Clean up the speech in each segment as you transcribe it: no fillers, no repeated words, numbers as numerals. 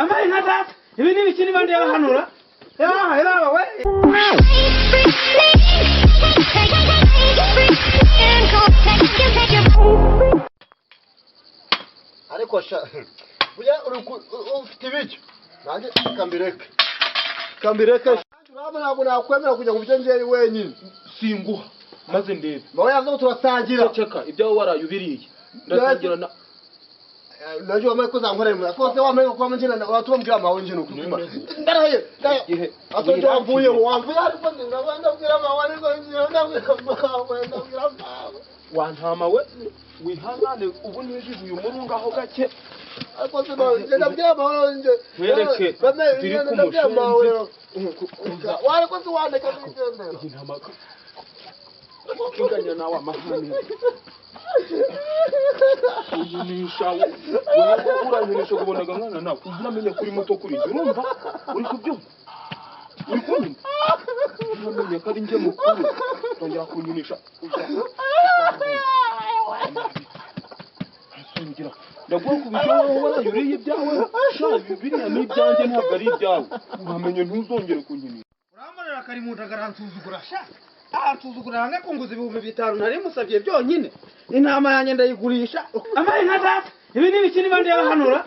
amaye nka data ibi ni bikini bandi yabahanura era we ariko sha buya ufite ibicyo nanjye kambireke ntabwo nakwemera kujya mu byo njye wenyine singuha maze ndebe nawe yazo turasangira ceka ibyo waraye ubiriye ndasangira na najua mwe koza nkora mu kose wamenye ko amnjina watu mbwira mawe njino kutuma ndaraye ato wamvuye ariko ndabanda mbwira mawe ariko ndabwira mawe wantama we wihangane ubu nijije uyu murunga aho gake ariko ndabwira mawe nje wereke biri kumushenzi wari ko tuwandeka n'igende intama kinganya nawe amahane uyinisha uranyinisha kubonaga mwana nawe uramenye kuri muto kuri urumva uri kubyumva uri kunyumva uramenye ko ari njye mukuru tongera kunyinisha ngira ndaguha kubijyaho warayuriye ibyawe sha biriya ni ibyanjye ntabwo ari ibyawe uramenye ntuzongere kunyinisha uramurera kari mu ndagaransuzugura sha atuzugura hamwe kunguza ibihumbi 5 nari musabye byonyine intama yanjye ndayigurisha amaye nka data ibi ni bikini bandi yabahanura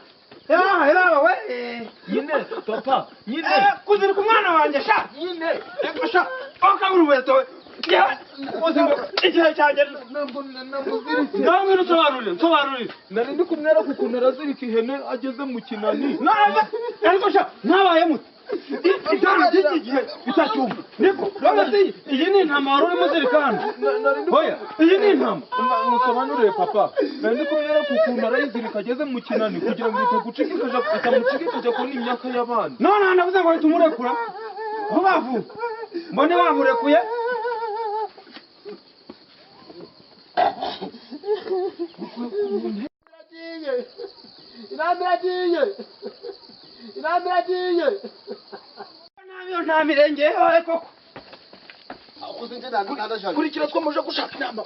era we nyine papa nyine kuzira ku mwana wanjye sha nyine sha okaburu weto ya kozingo igihe cyanjye nambuziritse nsobanurire nari ndi kumwera kukuntu arazirika ihene ageze mu kinani naza ariko sha nabaye muti itaro gigiye bitacyumva niko bamase iyi ni intama wari urimo zirikana hoya iyi ni intama musobanurire papa nari kumwera kukuntu arayizirika ageze mu kinani kugira ngo itagucika ikaja kubona imyaka y'abandi none navuze ngo tumurekura vuba vuba mbone wamurekuye Inamiragiye namiyo nta mirenge yewe koko akuze nje ndashaka kurikira two muje gushaka inama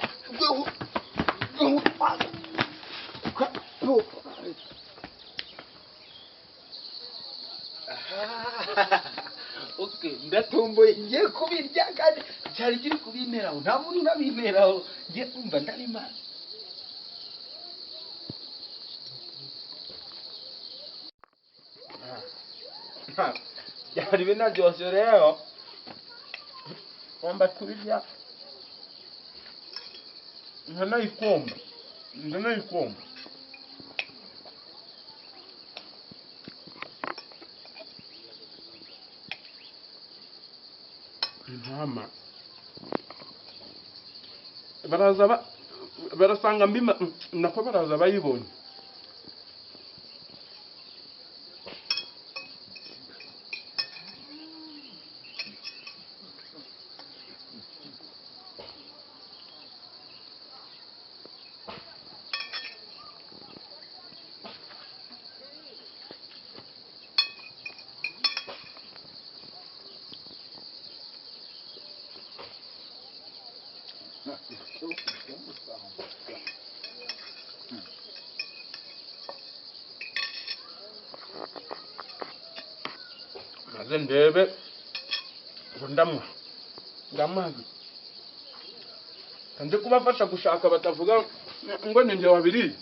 okay ndatomboye ngiye kubirya kandi cyari kiri kubinteraho nta muntu nabinteraho ngiye kumva ndari mazi byari binaryoshye rero ngomba kubirya ndanayikumva intama barasanga mbima nako baraza bayibonye maze ndebe ngo ndamazi kandi kubafasha gushaka batavuga ngo ninjye wabiriye